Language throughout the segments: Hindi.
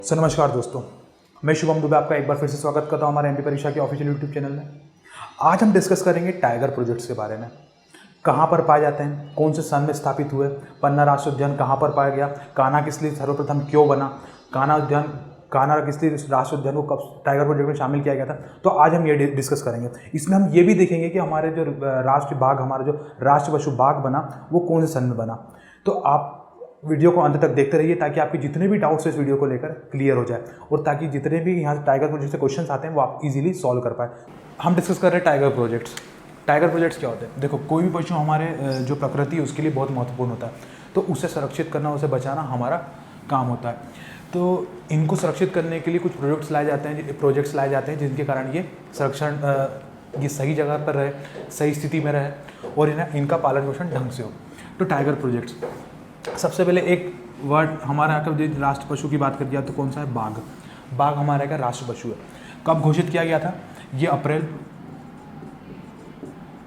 सो नमस्कार दोस्तों, मैं शुभम दुबे आपका एक बार फिर से स्वागत करता हूं हमारे एमपी परीक्षा के ऑफिशियल यूट्यूब चैनल में। आज हम डिस्कस करेंगे टाइगर प्रोजेक्ट्स के बारे में। कहां पर पाए जाते हैं, कौन से सन में स्थापित हुए, पन्ना राष्ट्रीय उद्यान कहां पर पाया गया, कान्हा किसली सर्वप्रथम क्यों बना, कान्हा किसली राष्ट्रीय उद्यान को कब टाइगर प्रोजेक्ट में शामिल किया गया था। तो आज हम ये डिस्कस करेंगे। इसमें हम ये भी देखेंगे कि हमारे जो राष्ट्रीय बाघ, हमारा जो राष्ट्रीय पशु बाघ बना वो कौन से सन में बना। तो आप वीडियो को अंत तक देखते रहिए ताकि आपके जितने भी डाउट्स है इस वीडियो को लेकर क्लियर हो जाए और ताकि जितने भी यहाँ से टाइगर प्रोजेक्ट से क्वेश्चंस आते हैं वो आप इजीली सॉल्व कर पाए। हम डिस्कस कर रहे हैं टाइगर प्रोजेक्ट्स। टाइगर प्रोजेक्ट्स क्या होते हैं? देखो, कोई भी पशु हमारे जो प्रकृति है उसके लिए बहुत महत्वपूर्ण होता है, तो उसे सुरक्षित करना, उसे बचाना हमारा काम होता है। तो इनको सुरक्षित करने के लिए कुछ प्रोजेक्ट्स लाए जाते हैं जिनके कारण ये संरक्षण ये सही जगह पर रहे, सही स्थिति में रहे और इनका पालन पोषण ढंग से हो। तो टाइगर प्रोजेक्ट्स, सबसे पहले एक वर्ड हमारा अगर राष्ट्र पशु की बात कर दिया तो कौन सा है? बाघ। बाघ हमारे का राष्ट्र पशु है। कब घोषित किया गया था? ये अप्रैल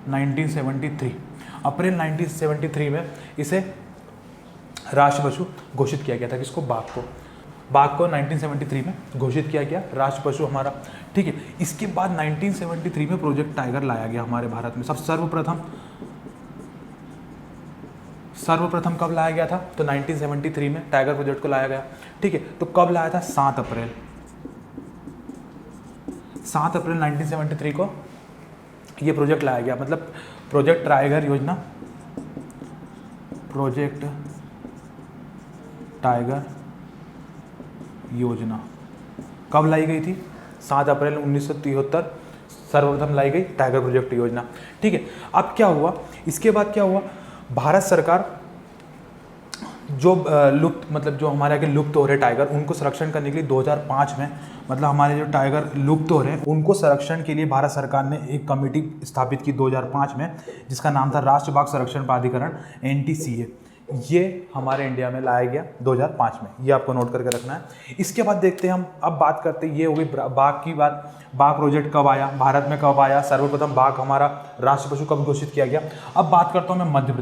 1973 में इसे राष्ट्र पशु घोषित किया गया था। किसको? बाघ को। बाघ को 1973 में घोषित किया गया राष्ट्र पशु हमारा, ठीक है। इसके बाद 1973 में प्रोजेक्ट टाइगर लाया गया हमारे भारत में। सर्वप्रथम कब लाया गया था? तो 1973 में टाइगर प्रोजेक्ट को लाया गया, ठीक है। तो कब लाया था? 7 अप्रैल 1973 को ये प्रोजेक्ट लाया गया। मतलब प्रोजेक्ट टाइगर योजना कब लाई गई थी? 7 अप्रैल 1973 सर्वप्रथम लाई गई टाइगर प्रोजेक्ट योजना, ठीक है। अब क्या हुआ? इसके बाद क्या हुआ? भारत सरकार जो जो हमारे आगे लुप्त हो रहे टाइगर, उनको संरक्षण करने के लिए 2005 में, मतलब हमारे जो टाइगर लुप्त हो रहे हैं उनको संरक्षण के लिए भारत सरकार ने एक कमेटी स्थापित की 2005 में, जिसका नाम था राष्ट्रीय बाघ संरक्षण प्राधिकरण, NTCA। ये हमारे इंडिया में लाया गया 2005 में, ये आपको नोट करके रखना है। इसके बाद देखते हैं हम, अब बात करते हैं, ये हो गई बाघ की बात। बाघ प्रोजेक्ट कब आया, भारत में कब आया, सर्वप्रथम बाघ हमारा राष्ट्रीय पशु कब घोषित किया गया। अब बात करता हूं मैं मध्य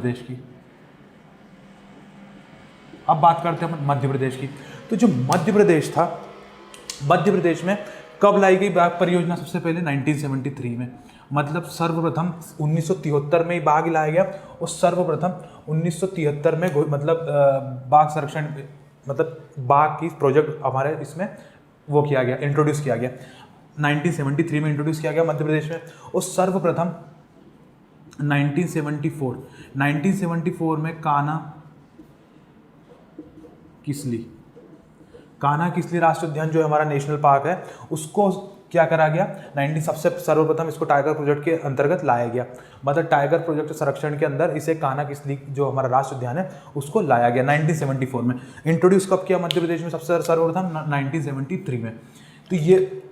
प्रदेश की। तो जो मध्य प्रदेश था, मध्य प्रदेश में कब लाई गई बाघ परियोजना? सबसे पहले 1973 में, मतलब सर्वप्रथम 1973 में ही बाघ लाया गया और सर्वप्रथम 1973 में बाघ संरक्षण, मतलब बाघ की प्रोजेक्ट हमारे इसमें वो किया गया, इंट्रोड्यूस किया गया। 1973 में इंट्रोड्यूस किया गया मध्य प्रदेश में। और सर्वप्रथम 1974 में कान्हा किसली राष्ट्रीय उद्यान जो हमारा नेशनल पार्क है उसको क्या करा गया? सबसे सर्वप्रथम इसको टाइगर प्रोजेक्ट के अंतर्गत लाया गया। मतलब टाइगर प्रोजेक्ट संरक्षण के अंदर इसे कान्हा किसली जो हमारा राष्ट्रीय उद्यान है उसको लाया गया 1974 में। इंट्रोड्यूस कब किया मध्य प्रदेश में? सबसे सर्वप्रथम 1973 में। तो ये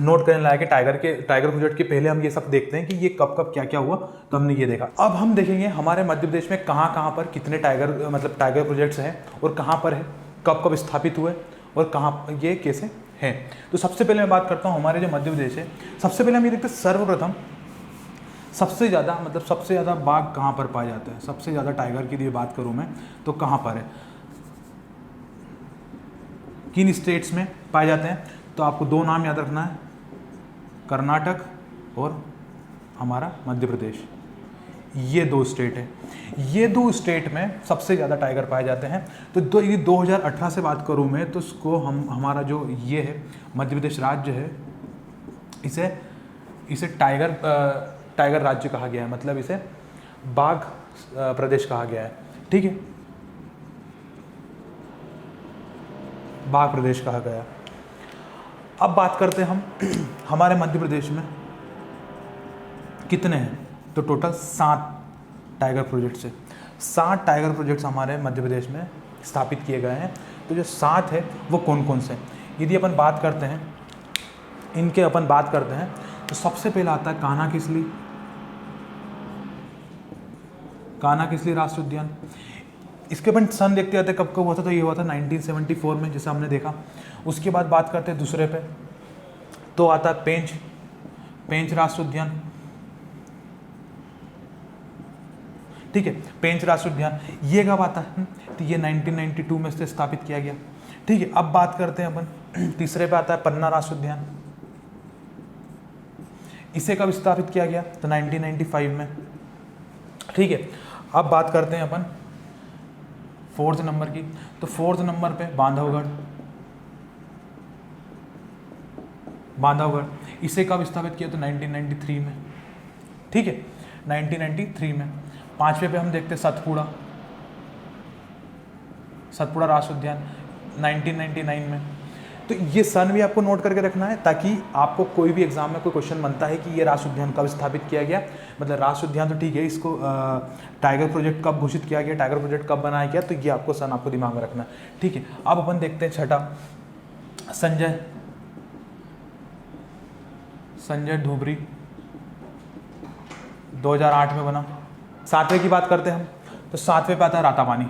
नोट करने लायक है। टाइगर प्रोजेक्ट के पहले हम ये सब देखते हैं कि ये कब क्या क्या हुआ, तो हमने ये देखा। अब हम देखेंगे हमारे मध्य प्रदेश में कहाँ पर कितने टाइगर प्रोजेक्ट्स हैं और कहाँ पर है, कब स्थापित हुए और कहाँ ये कैसे हैं। तो सबसे पहले मैं बात करता हूँ हमारे जो मध्य प्रदेश है। सबसे पहले हम ये देखते हैं सर्वप्रथम सबसे ज़्यादा बाघ कहाँ पर पाए जाते हैं। सबसे ज़्यादा टाइगर की बात करूँ मैं तो कहाँ पर है, किन स्टेट्स में पाए जाते हैं? तो आपको 2 नाम याद रखना है, कर्नाटक और हमारा मध्य प्रदेश। ये 2 स्टेट है। ये 2 स्टेट में सबसे ज़्यादा टाइगर पाए जाते हैं। तो ये 2018 से बात करूँ मैं तो इसको हमारा जो ये है मध्य प्रदेश राज्य है, इसे टाइगर राज्य कहा गया है। मतलब इसे बाघ प्रदेश कहा गया है, ठीक है, बाघ प्रदेश कहा गया। अब बात करते हैं हम हमारे मध्य प्रदेश में कितने हैं। तो टोटल 7 टाइगर प्रोजेक्ट्स है। 7 टाइगर प्रोजेक्ट्स हमारे मध्य प्रदेश में स्थापित किए गए हैं। तो जो 7 है वो कौन कौन से हैं? यदि अपन बात करते हैं तो सबसे पहला आता है कान्हा किसली राष्ट्रीय उद्यान। इसके अपन सन देखते जाते कब हुआ था, तो ये हुआ था 1974 में, जैसे हमने देखा। उसके बाद बात करते हैं दूसरे पे, तो आता है पेंच राष्ट्रीय उद्यान, ठीक है। पेंच राष्ट्रीय उद्यान ये कब आता है? तो ये 1992 में से स्थापित किया गया, ठीक है, अब बात करते हैं अपन तीसरे पे आता है पन्ना राष्ट्रीय उद्यान। इसे कब स्थापित किया गया? तो 1995 में। ठीक है, अब बात करते हैं अपन फोर्थ नंबर की। तो फोर्थ नंबर पे बांधवगढ़। बांधवगढ़ इसे कब स्थापित किया? तो 1993 में। ठीक है, 1993 में। पांचवे पे हम देखते हैं सतपुड़ा। सतपुड़ा राष्ट्रीय उद्यान 1999 में। तो ये सन भी आपको नोट करके रखना है, ताकि आपको कोई भी एग्जाम में कोई क्वेश्चन बनता है कि ये राष्ट्रीय उद्यान कब स्थापित किया गया। मतलब राष्ट्रीय उद्यान तो ठीक है, इसको टाइगर प्रोजेक्ट कब घोषित किया गया, टाइगर प्रोजेक्ट कब बनाया गया, तो ये आपको सन आपको दिमाग में रखना है। ठीक है, अब अपन देखते हैं छठा, संजय धोबरी 2008 में बना। सातवें की बात करते हैं हम, तो सातवें पे आता है रातापानी।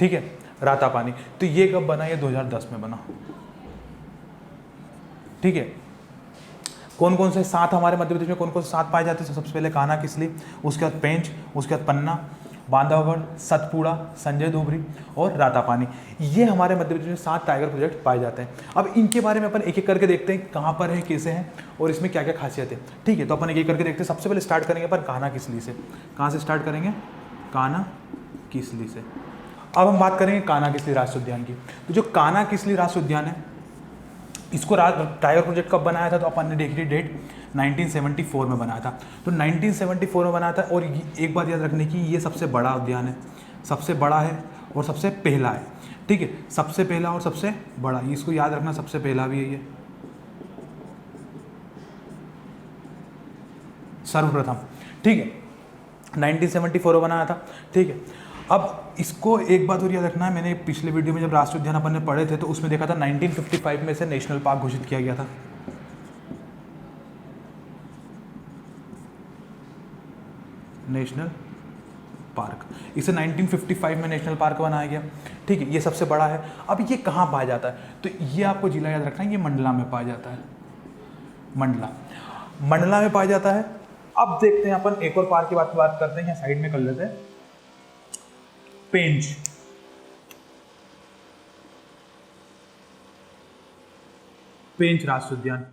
ठीक है, रातापानी, तो ये कब बना? ये 2010 में बना। ठीक है, कौन कौन से सात हमारे मध्य प्रदेश में कौन कौन से सात पाए जाते हैं? सबसे पहले कान्हा किसली, उसके बाद पेंच, उसके बाद पन्ना, बांधवगढ़, सतपुड़ा, संजय धोबरी और रातापानी। ये हमारे मध्य प्रदेश में 7 टाइगर प्रोजेक्ट पाए जाते हैं। अब इनके बारे में अपन एक एक करके देखते हैं कहाँ पर है, कैसे हैं और इसमें क्या क्या खासियत है। ठीक है, तो अपन एक एक करके देखते हैं। सबसे पहले स्टार्ट करेंगे अपन कान्हा किसली से। कहाँ से स्टार्ट करेंगे? कान्हा किसली से। अब हम बात करेंगे कान्हा किसली राष्ट्रीय उद्यान की। तो जो कान्हा किसली राष्ट्रीय उद्यान है, इसको टाइगर प्रोजेक्ट कब बनाया था? तो अपन ने देखी थी डेट 1974 में बनाया था। तो 1974 में बनाया था। और एक बात याद रखने की, ये सबसे बड़ा उद्यान है, सबसे बड़ा है और सबसे पहला है। ठीक है, सबसे पहला और सबसे बड़ा, इसको याद रखना, सबसे पहला भी है ये, सर्वप्रथम। ठीक है, 1974 में बनाया था। ठीक है, अब इसको एक बात और याद रखना है, मैंने पिछले वीडियो में जब राष्ट्रीय उद्यान अपन ने पढ़े थे तो उसमें देखा था 1955 में इसे नेशनल पार्क घोषित किया गया था। नेशनल पार्क, इसे 1955 में नेशनल पार्क बनाया गया। ठीक है, ये सबसे बड़ा है। अब ये कहाँ पाया जाता है? तो ये आपको जिला याद रखना है, ये मंडला में पाया जाता है। मंडला में पाया जाता है। अब देखते हैं अपन एक और पार्क की बात करते हैं, यहाँ साइड में कर लेते हैं। पेंच, पेंच राष्ट्रीय उद्यान,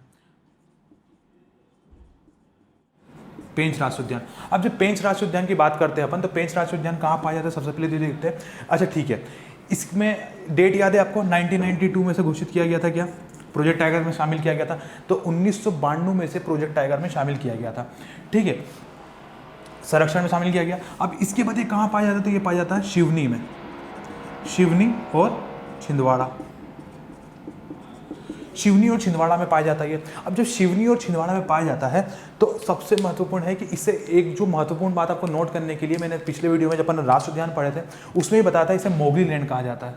पेंच राष्ट्रीय उद्यान। अब जब पेंच राष्ट्रीय उद्यान की बात करते हैं अपन, तो पेंच राष्ट्रीय उद्यान कहाँ पाया जाता है? सबसे पहले देखते हैं। अच्छा ठीक है, इसमें डेट याद है आपको? 1992 में से घोषित किया गया था क्या? प्रोजेक्ट टाइगर में शामिल किया गया था। तो 1992 में से प्रोजेक्ट टाइगर में शामिल किया गया था। ठीक है, संरक्षण में शामिल किया गया। अब इसके बाद ये कहाँ पाया जाता है? तो ये पाया जाता है शिवनी में, शिवनी और छिंदवाड़ा। शिवनी और छिंदवाड़ा में पाया जाता है ये। अब जब शिवनी और छिंदवाड़ा में पाया जाता है तो सबसे महत्वपूर्ण है कि इससे एक जो महत्वपूर्ण बात आपको नोट करने के लिए, मैंने पिछले वीडियो में जब अपन राष्ट्रीय उद्यान पढ़े थे उसमें ही बताया था, इसे मोगली लैंड कहा जाता है।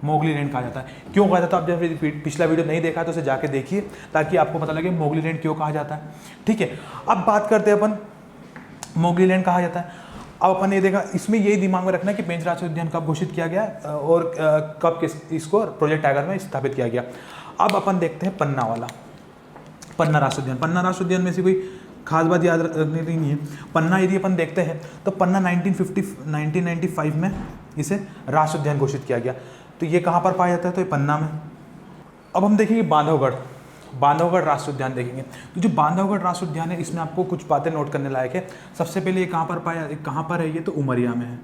मोगली लैंड कहा जाता है। क्यों कहा जाता है? आप जब पिछला वीडियो नहीं देखा तो उसे जाके देखिए, ताकि आपको पता लगे मोगली लैंड क्यों कहा जाता है। ठीक है, अब बात करते हैं अपन मोगली लैंड कहा जाता है। अब अपन ये देखा, इसमें यही दिमाग में रखना है कि पेंच राष्ट्रीय उद्यान कब घोषित किया गया और कब इसको प्रोजेक्ट टाइगर में स्थापित किया गया। अब अपन देखते हैं पन्ना वाला, पन्ना राष्ट्रीय उद्यान। पन्ना राष्ट्रीय उद्यान में से कोई खास बात याद रखने की नहीं है। पन्ना यदि अपन देखते हैं तो पन्ना 1995 में इसे राष्ट्रीय उद्यान घोषित किया गया। तो ये कहाँ पर पाया जाता है? तो ये पन्ना में। अब हम देखेंगे बांधवगढ़, बांधवगढ़ राष्ट्रीय उद्यान देखेंगे। तो जो बांधवगढ़ राष्ट्रीय उद्यान है, इसमें आपको कुछ बातें नोट करने लायक है। सबसे पहले ये कहाँ पर है? ये तो उमरिया में है,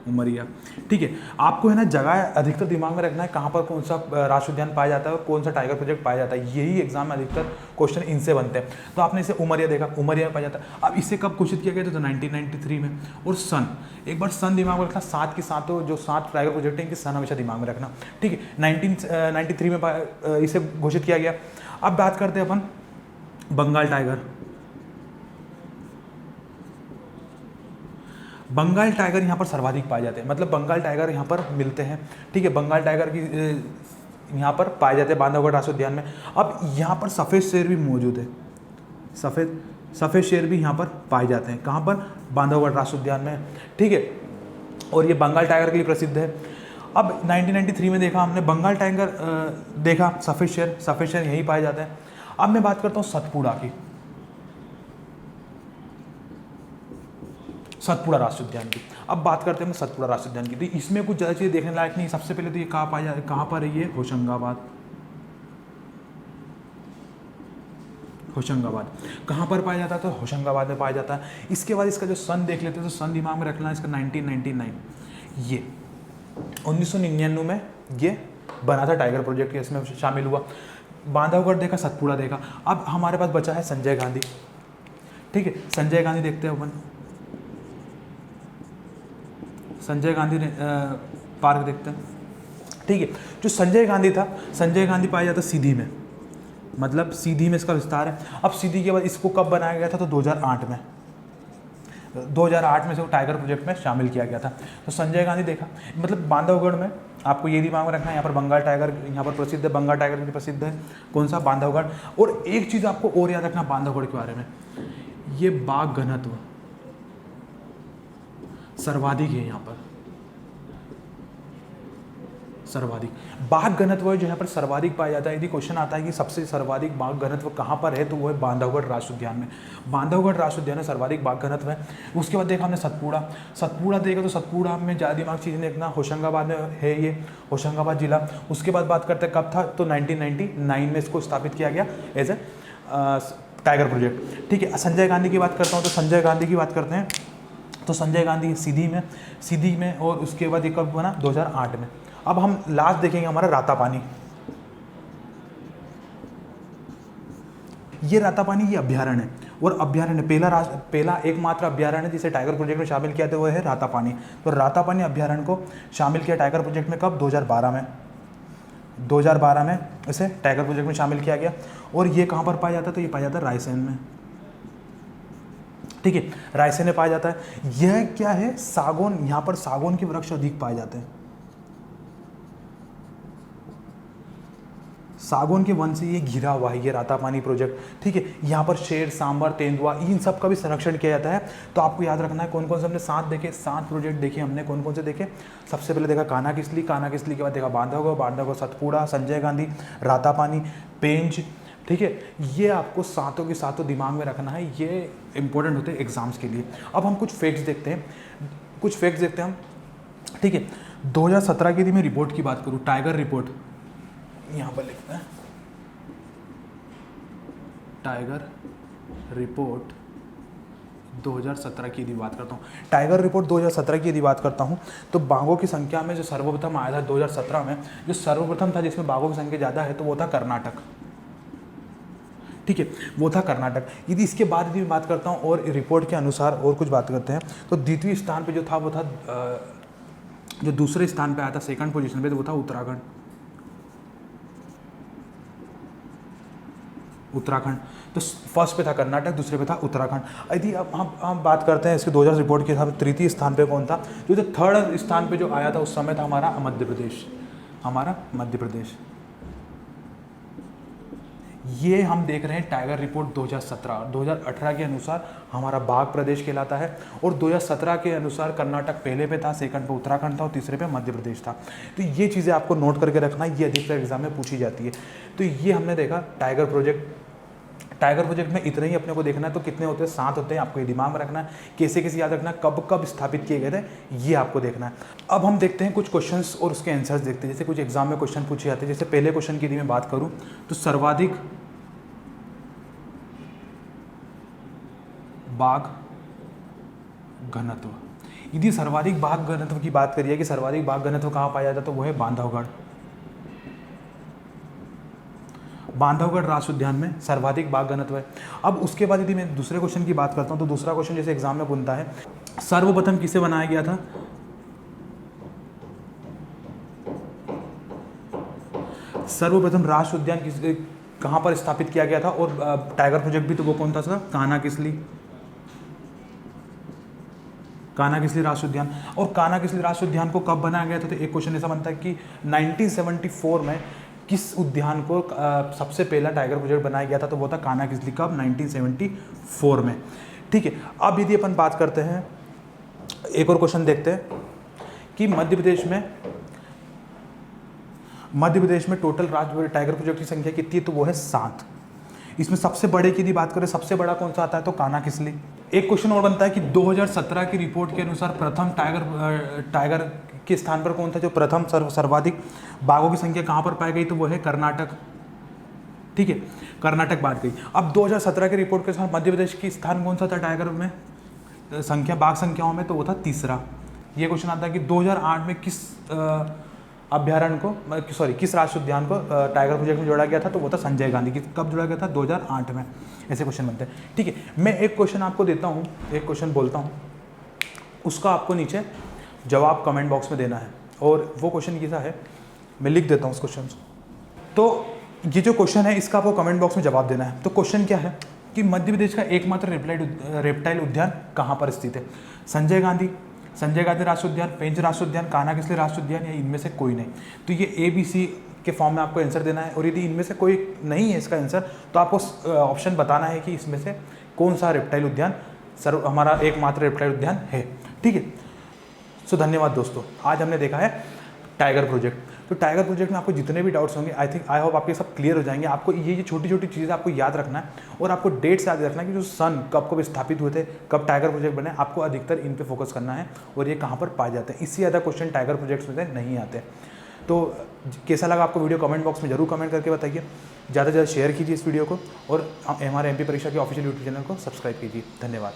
उमरिया। ठीक है, आपको है ना जगह अधिकतर दिमाग में रखना है, कहाँ पर कौन सा राष्ट्रीय उद्यान पाया जाता है और कौन सा टाइगर प्रोजेक्ट पाया जाता है। यही एग्जाम में अधिकतर क्वेश्चन इनसे बनते हैं। तो आपने इसे उमरिया देखा, उमरिया में पाया जाता है। अब इसे कब घोषित किया गया? तो 1993 में। और सन, एक बार सन दिमाग में रखना, 7 के सातों जो 7 टाइगर प्रोजेक्ट हैं, इनके सन हमेशा दिमाग में रखना। ठीक है, 1993 में इसे घोषित किया गया। अब बात करते हैं अपन बंगाल टाइगर। बंगाल टाइगर यहाँ पर सर्वाधिक पाए जाते हैं, मतलब बंगाल टाइगर यहाँ पर मिलते हैं। ठीक है, बंगाल टाइगर की यहाँ पर पाए जाते हैं बांधवगढ़ राष्ट्रीय उद्यान में। अब यहाँ पर सफ़ेद शेर भी मौजूद है, सफ़ेद शेर भी यहाँ पर पाए जाते हैं। कहाँ पर? बांधवगढ़ राष्ट्रीय उद्यान में। ठीक है, और ये बंगाल टाइगर के लिए प्रसिद्ध है। अब 1993 में देखा हमने बंगाल टाइगर, देखा सफ़ेद शेर यहीं पाए जाते हैं। अब मैं बात करता हूँ सतपुड़ा की, सतपुड़ा राष्ट्रीय उद्यान की। अब बात करते हैं सतपुड़ा राष्ट्रीय उद्यान की। तो इसमें कुछ ज़्यादा चीज़ें देखने लायक नहीं। सबसे पहले तो ये कहाँ पर है, ये होशंगाबाद। होशंगाबाद कहाँ पर पाया जाता है, तो होशंगाबाद में पाया जाता है। इसके बाद इसका जो सन देख लेते हैं, तो सन दिमाग में रखना है इसका 1999, ये 1999 में ये बना था टाइगर प्रोजेक्ट, इसमें शामिल हुआ। बांधवगढ़ देखा, सतपुड़ा देखा। अब हमारे पास बचा है संजय गांधी। ठीक है, संजय गांधी देखते हैं अपन। संजय गांधी पार्क देखते हैं। ठीक है, जो संजय गांधी था, संजय गांधी पाया जाता सीधी में, मतलब सीधी में इसका विस्तार है। अब सीधी के बाद इसको कब बनाया गया था, तो 2008 में, 2008 में से वो टाइगर प्रोजेक्ट में शामिल किया गया था। तो संजय गांधी देखा, मतलब बांधवगढ़ में आपको ये दिमाग में रखना है, यहाँ पर बंगाल टाइगर यहाँ पर प्रसिद्ध है, बंगाल टाइगर भी प्रसिद्ध है। कौन सा, बांधवगढ़। और एक चीज़ आपको और याद रखना बांधवगढ़ के बारे में, ये बाघ घनत्व सर्वाधिक है यहाँ पर, सर्वाधिक बाघ घनत्व जो यहाँ पर सर्वाधिक पाया जाता है। यदि क्वेश्चन आता है कि सबसे सर्वाधिक बाघ घनत्व कहाँ पर है, तो वो है बांधवगढ़ राष्ट्रीय उद्यान में। बांधवगढ़ राष्ट्रीय उद्यान में सर्वाधिक बाघ घनत्व है। उसके बाद देखा हमने सतपुड़ा। सतपुड़ा देखा तो सतपुड़ा में ज़्यादा दिमाग चीज़ें देखना, होशंगाबाद में है ये, होशंगाबाद जिला। उसके बाद बात करते हैं कब था, तो 1999 में इसको स्थापित किया गया एज ए टाइगर प्रोजेक्ट। ठीक है, संजय गांधी की बात करता हूँ, तो संजय गांधी की बात करते हैं, तो संजय गांधी सीधी में और उसके बाद ये कब बना, 2008 में। अब हम लास्ट देखेंगे हमारा रातापानी। ये रातापानी ये अभ्यारण्य है, और अभ्यारण्य पहला एकमात्र अभ्यारण्य जिसे टाइगर प्रोजेक्ट में शामिल किया था वो है रातापानी। तो रातापानी अभ्यारण्य को शामिल किया टाइगर प्रोजेक्ट में कब, 2012 में। 2012 में इसे टाइगर प्रोजेक्ट में शामिल किया गया। और ये कहाँ पर पाया जाता है, तो ये पाया जाता है रायसेन में। ठीक है, रायसेन में पाया जाता है। यह क्या है, सागौन, यहाँ पर सागौन के वृक्ष अधिक पाए जाते हैं। सागौन के वन से ये घिरा हुआ है ये रातापानी प्रोजेक्ट। ठीक है, यहाँ पर शेर, सांबर, तेंदुआ, इन सब का भी संरक्षण किया जाता है। तो आपको याद रखना है कौन कौन से हमने 7 देखे, 7 प्रोजेक्ट देखे हमने। कौन कौन से देखे, सबसे पहले देखा कानाकिसली, कानाकिसली के बाद देखा बांधवगढ़, सतपुड़ा, संजय गांधी, रातापानी, पेंच। ठीक है, ये आपको सातों के सातों दिमाग में रखना है, ये इंपॉर्टेंट होते हैं एग्जाम्स के लिए। अब हम कुछ फैक्ट्स देखते हैं, हम। ठीक है, 2017 की यदि मैं रिपोर्ट की बात करूँ, टाइगर रिपोर्ट यहाँ पर लिखना है, टाइगर रिपोर्ट 2017 की यदि बात करता हूँ, टाइगर रिपोर्ट 2017 की यदि बात करता हूँ, तो बाघों की संख्या में जो सर्वप्रथम आया था 2017 में, जो सर्वप्रथम था जिसमें बाघों की संख्या ज़्यादा है, तो वो था कर्नाटक। ठीक है, वो था कर्नाटक। यदि इसके बाद यदि मैं बात करता हूँ और रिपोर्ट के अनुसार और कुछ बात करते हैं, तो द्वितीय स्थान पे जो था वो था, जो दूसरे स्थान पे आया था, सेकंड पोजीशन पे, तो वो था उत्तराखंड। तो फर्स्ट पे था कर्नाटक, दूसरे पे था उत्तराखंड। यदि अब हम बात करते हैं इसके 2000 रिपोर्ट के हिसाब से तृतीय स्थान पे कौन था, जो थर्ड स्थान पे जो आया था उस समय था हमारा मध्य प्रदेश। ये हम देख रहे हैं टाइगर रिपोर्ट 2017। 2018 के अनुसार हमारा बाघ प्रदेश कहलाता है, और 2017 के अनुसार कर्नाटक पहले पे था, सेकंड पे उत्तराखंड था और तीसरे पे मध्य प्रदेश था। तो ये चीज़ें आपको नोट करके रखना, ये अधिकतर एग्जाम में पूछी जाती है। तो ये हमने देखा टाइगर प्रोजेक्ट में इतने ही अपने को देखना है। तो कितने होते हैं, 7 होते हैं, आपको ये दिमाग में रखना है। कैसे याद रखना है, कब कब स्थापित किए गए थे, ये आपको देखना है। अब हम देखते हैं कुछ क्वेश्चंस और उसके आंसर्स देखते हैं। जैसे कुछ एग्जाम में क्वेश्चन पूछे जाते हैं, जैसे पहले क्वेश्चन की यदि मैं बात करूँ, तो सर्वाधिक बाघ घनत्व, यदि सर्वाधिक बाघ घनत्व की बात करिए कि सर्वाधिक बाघ घनत्व कहाँ पाया जाता है, तो वो है बांधवगढ़ राष्ट्रीय उद्यान में सर्वाधिक बाघ घनत्व है। अब उसके बाद यदि मैं दूसरे क्वेश्चन की बात करता हूँ, तो दूसरा क्वेश्चन जैसे एग्जाम में बनता है, सर्वप्रथम किसे बनाया गया था, सर्वप्रथम राष्ट्रीय उद्यान कहाँ पर स्थापित किया गया था, और टाइगर प्रोजेक्ट भी, तो वो कौन था सर, कानाकिसली राष्ट्रीय उद्यान। और कानाकिसली राष्ट्रीय उद्यान को कब बनाया गया था, तो एक क्वेश्चन ऐसा बनता है कि 1974 में किस उद्यान को सबसे पहला टाइगर प्रोजेक्ट बनाया गया था, तो वो था कानाकिसली। कब, 1974 में। ठीक है, अब यदि अपन बात करते हैं, एक और क्वेश्चन देखते हैं कि मध्य प्रदेश में टोटल राज्य टाइगर प्रोजेक्ट की संख्या कितनी है, तो वो है 7। इसमें सबसे बड़े की यदि बात करें, सबसे बड़ा कौन सा आता है तो कानाकिसली। एक क्वेश्चन और बनता है कि 2017 की रिपोर्ट के अनुसार प्रथम टाइगर के स्थान पर कौन था, जो प्रथम सर्वाधिक बाघों की संख्या कहाँ पर पाई गई, तो वो है कर्नाटक। ठीक है, कर्नाटक बात गई। अब 2017 की रिपोर्ट के अनुसार मध्य प्रदेश की स्थान कौन सा था टाइगर में संख्या, बाघ संख्याओं में, तो वो था तीसरा। ये क्वेश्चन आता है कि 2008 में किस अभ्यारण्य को, सॉरी किस राष्ट्रीय उद्यान को टाइगर प्रोजेक्ट में जोड़ा गया था, तो वो था संजय गांधी। कब जोड़ा गया था, 2008 में। ऐसे क्वेश्चन बनते हैं। ठीक है, मैं एक क्वेश्चन आपको देता हूँ, एक क्वेश्चन बोलता हूँ, उसका आपको नीचे जवाब कमेंट बॉक्स में देना है। और वो क्वेश्चन कैसा है, मैं लिख देता हूँ उस क्वेश्चन को। तो ये जो क्वेश्चन है इसका आपको कमेंट बॉक्स में जवाब देना है। तो क्वेश्चन क्या है कि मध्य प्रदेश का एकमात्र रेप्टाइल उद्यान कहाँ पर स्थित है? संजय गांधी राष्ट्रीय उद्यान, पेंच राष्ट्रीय उद्यान, कान्हा-किसली राष्ट्रीय उद्यान, या इनमें से कोई नहीं। तो ये ABC के फॉर्म में आपको आंसर देना है। और यदि इनमें से कोई नहीं है इसका आंसर, तो आपको ऑप्शन बताना है कि इसमें से कौन सा रेप्टाइल उद्यान हमारा एकमात्र रेप्टाइल उद्यान है। ठीक है, सो धन्यवाद दोस्तों। आज हमने देखा है टाइगर प्रोजेक्ट। तो टाइगर प्रोजेक्ट में आपको जितने भी डाउट्स होंगे, आई होप आपके सब क्लियर हो जाएंगे। आपको ये छोटी छोटी चीज़ें आपको याद रखना है, और आपको डेट्स याद रखना है कि जो सन कब स्थापित हुए थे, कब टाइगर प्रोजेक्ट बने। आपको अधिकतर इन पे फोकस करना है, और ये कहाँ पर पाए जाते हैं। इससे ज़्यादा क्वेश्चन टाइगर प्रोजेक्ट्स में से नहीं आते। तो कैसा लगा आपको वीडियो, कमेंट बॉक्स में जरूर कमेंट करके बताइए। ज़्यादा से ज़्यादा शेयर कीजिए इस वीडियो को, और हमारे MP परीक्षा के ऑफिशियल यूट्यूब चैनल को सब्सक्राइब कीजिए। धन्यवाद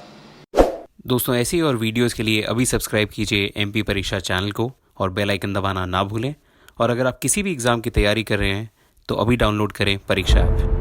दोस्तों। ऐसी और वीडियोस के लिए अभी सब्सक्राइब कीजिए MP परीक्षा चैनल को, और बेल आइकन दबाना ना भूलें। और अगर आप किसी भी एग्ज़ाम की तैयारी कर रहे हैं तो अभी डाउनलोड करें परीक्षा ऐप।